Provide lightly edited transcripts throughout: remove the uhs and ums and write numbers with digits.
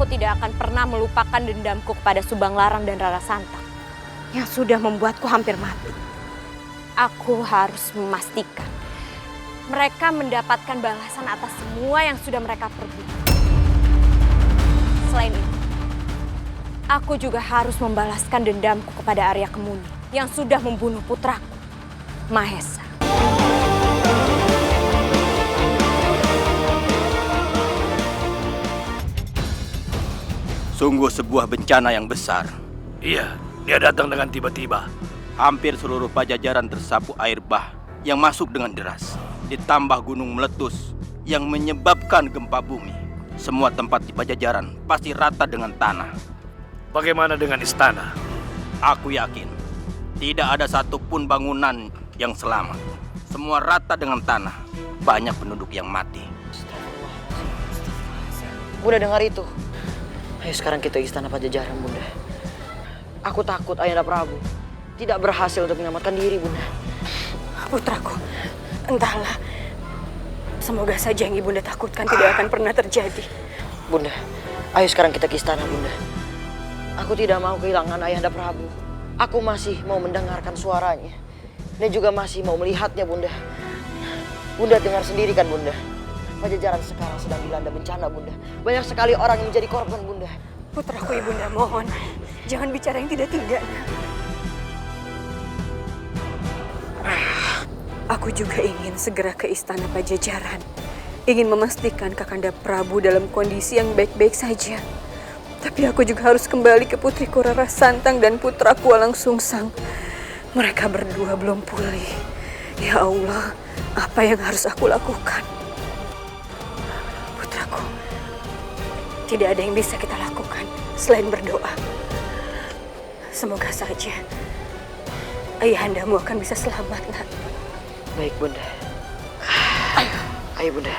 aku tidak akan pernah melupakan dendamku kepada Subanglarang dan Rara Santang yang sudah membuatku hampir mati. Aku harus memastikan mereka mendapatkan balasan atas semua yang sudah mereka perbuat. Selain itu, aku juga harus membalaskan dendamku kepada Arya Kemuni yang sudah membunuh putraku, Mahesa. Sungguh sebuah bencana yang besar. Iya, dia datang dengan tiba-tiba. Hampir seluruh Pajajaran tersapu air bah yang masuk dengan deras. Ditambah gunung meletus yang menyebabkan gempa bumi. Semua tempat di Pajajaran pasti rata dengan tanah. Bagaimana dengan istana? Aku yakin tidak ada satupun bangunan yang selamat. Semua rata dengan tanah. Banyak penduduk yang mati. Bunda dengar itu. Ayo sekarang kita istana Pajajaran, Bunda. Aku takut Ayahanda Prabu tidak berhasil untuk menyelamatkan diri, Bunda. Putraku, entahlah. Semoga saja yang Ibunda takutkan tidak akan pernah terjadi. Bunda, ayo sekarang kita ke istana, Bunda. Aku tidak mau kehilangan Ayahanda Prabu. Aku masih mau mendengarkan suaranya. Dan juga masih mau melihatnya, Bunda. Bunda dengar sendiri kan, Bunda? Pajajaran sekarang sedang dilanda bencana, Bunda. Banyak sekali orang yang menjadi korban, Bunda. Putraku, Ibunda, mohon. Jangan bicara yang tidak-tidak. Aku juga ingin segera ke istana Pajajaran. Ingin memastikan Kakanda Prabu dalam kondisi yang baik-baik saja. Tapi aku juga harus kembali ke putriku Rara Santang dan putraku Walang Sungsang. Mereka berdua belum pulih. Ya Allah, apa yang harus aku lakukan? Putraku, tidak ada yang bisa kita lakukan selain berdoa. Semoga saja ayahandamu akan bisa selamat, Nak. Baik, Bunda. Ayo, Bunda.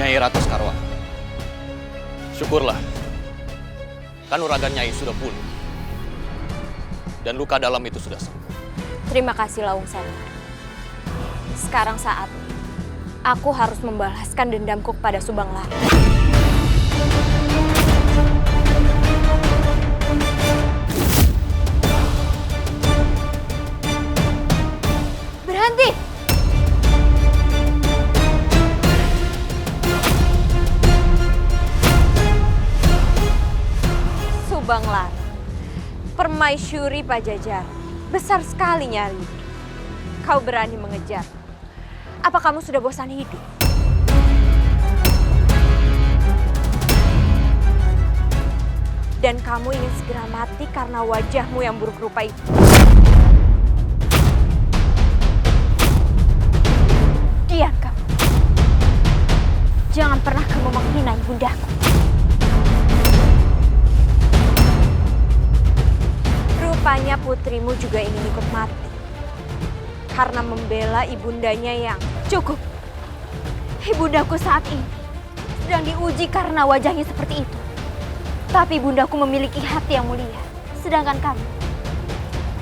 Nyai Rata Sekarwan, syukurlah, kanuragan Nyai sudah pulih, dan luka dalam itu sudah sembuh. Terima kasih, Lawung Sena. Sekarang saatnya aku harus membalaskan dendamku kepada Subanglarang. Berhenti! Subanglarang, permaisuri Pajajaran, besar sekali nyali. Kau berani mengejar. Apa kamu sudah bosan hidup? Dan kamu ingin segera mati karena wajahmu yang buruk rupa itu? Diam kamu. Jangan pernah kamu menghina ibundaku. Rupanya putrimu juga ingin ikut mati karena membela ibundanya yang cukup. Ibundaku saat ini sedang diuji karena wajahnya seperti itu. Tapi ibundaku memiliki hati yang mulia. Sedangkan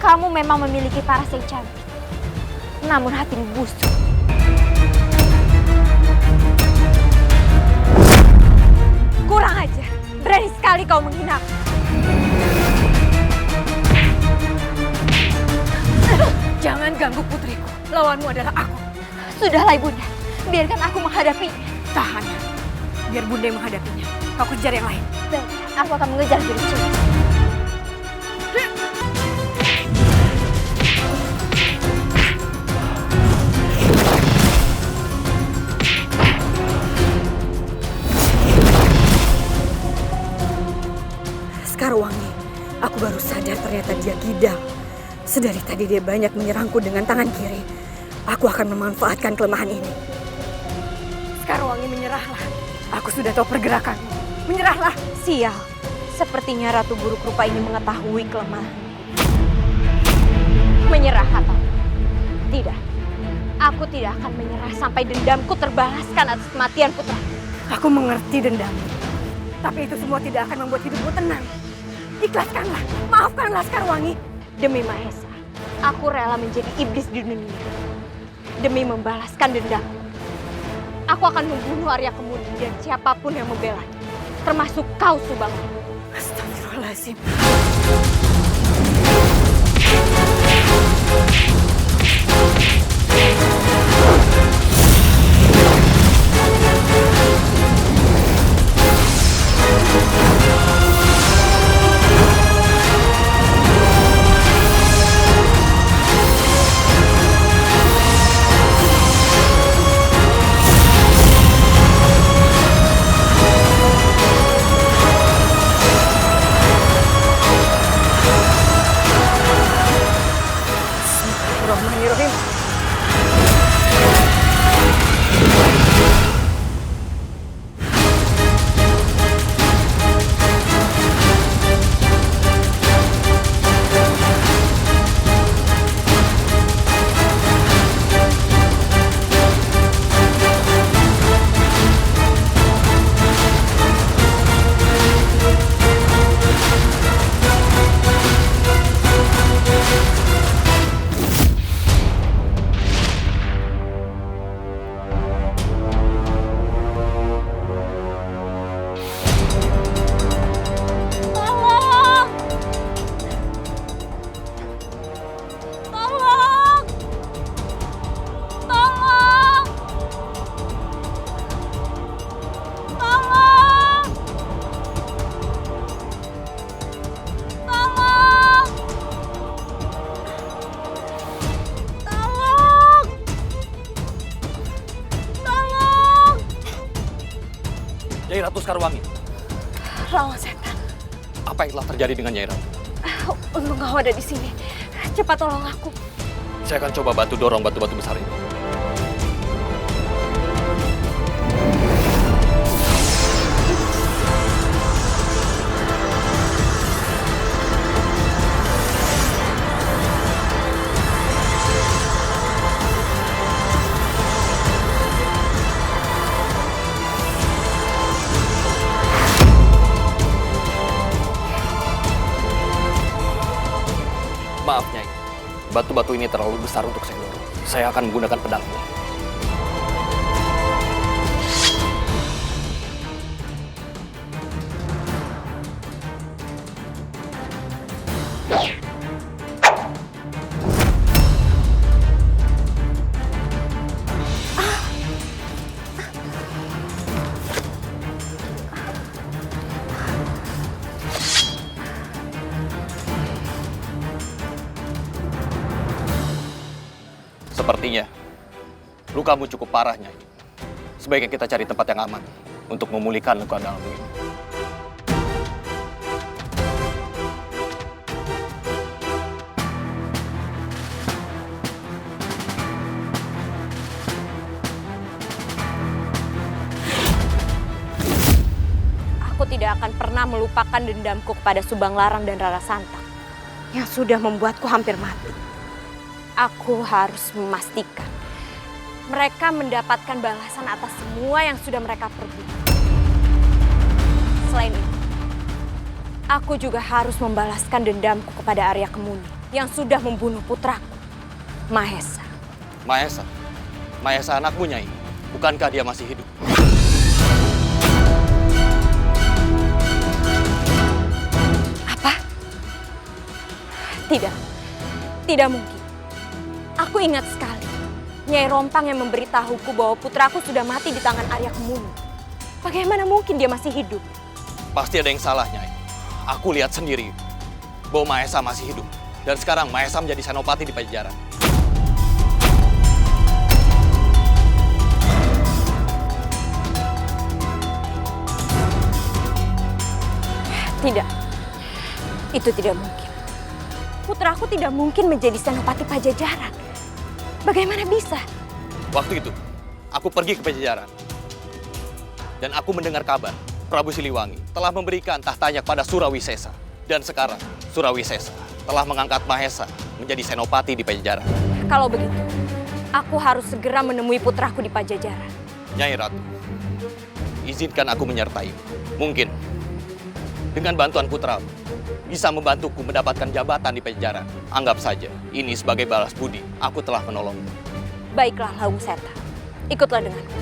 kamu memang memiliki paras yang cantik. Namun hatimu busuk. Kurang ajar. Berani sekali kau menghina aku. Jangan ganggu putriku. Lawanmu adalah aku. Sudahlah ibunda. Biarkan aku menghadapinya. Tahan. Biar Bunda yang menghadapinya. Kau kejar yang lain. Baik, aku akan mengejar jurus cilik. Sekarwangi, aku baru sadar ternyata dia Gidal. Sedari tadi dia banyak menyerangku dengan tangan kiri. Aku akan memanfaatkan kelemahan ini. Sekarwangi, menyerahlah. Aku sudah tahu pergerakanmu. Menyerahlah. Sial, sepertinya Ratu Buruk Rupa ini mengetahui kelemahanku. Menyerah katamu? Tidak, aku tidak akan menyerah sampai dendamku terbalaskan atas kematian putra. Aku mengerti dendammu. Tapi itu semua tidak akan membuat hidupmu tenang. Ikhlaskanlah, maafkanlah Sekarwangi. Demi Mahesa, aku rela menjadi iblis di dunia. Demi membalaskan dendamku. Aku akan membunuh Arya Kemuni dan siapapun yang membelanya. Termasuk kau, Subang. Astagfirullahaladzim. Bismillahirrahmanirrahim. Nyai Ratu Sekarwangi, Lawan setan. apa yang telah terjadi dengan Nyai Ratu? Untung kau ada di sini. Cepat tolong aku. Saya akan coba bantu dorong batu-batu besar ini. Maaf, Nyai. Batu-batu ini terlalu besar untuk saya dorong. Saya akan menggunakan pedangnya. Sepertinya lukamu cukup parah, Nyai. Sebaiknya kita cari tempat yang aman untuk memulihkan luka dalammu ini. Aku tidak akan pernah melupakan dendamku kepada Subang Larang dan Rara Santang yang sudah membuatku hampir mati. Aku harus memastikan mereka mendapatkan balasan atas semua yang sudah mereka perbuat. Selain itu, aku juga harus membalaskan dendamku kepada Arya Kemuni yang sudah membunuh putraku, Mahesa. Mahesa? Mahesa anakmu, Nyai. Bukankah dia masih hidup? Apa? Tidak. Tidak mungkin. Aku ingat sekali, Nyai Rompang yang memberitahuku bahwa putraku sudah mati di tangan Arya Kemuni. Bagaimana mungkin dia masih hidup? Pasti ada yang salah, Nyai. Aku lihat sendiri bahwa Mahesa masih hidup. Dan sekarang Mahesa menjadi senopati di Pajajaran. Tidak. Itu tidak mungkin. Putraku tidak mungkin menjadi senopati Pajajaran. Bagaimana bisa? Waktu itu, aku pergi ke Pajajaran. Dan aku mendengar kabar Prabu Siliwangi telah memberikan tahtanya kepada Surawisesa. Dan sekarang Surawisesa telah mengangkat Mahesa menjadi senopati di Pajajaran. Kalau begitu, aku harus segera menemui putraku di Pajajaran. Nyai Ratu, izinkan aku menyertai. Mungkin dengan bantuan putramu bisa membantuku mendapatkan jabatan di Pajajaran. Anggap saja ini sebagai balas budi aku telah menolongmu. Baiklah, Lawung Seta. Ikutlah denganku.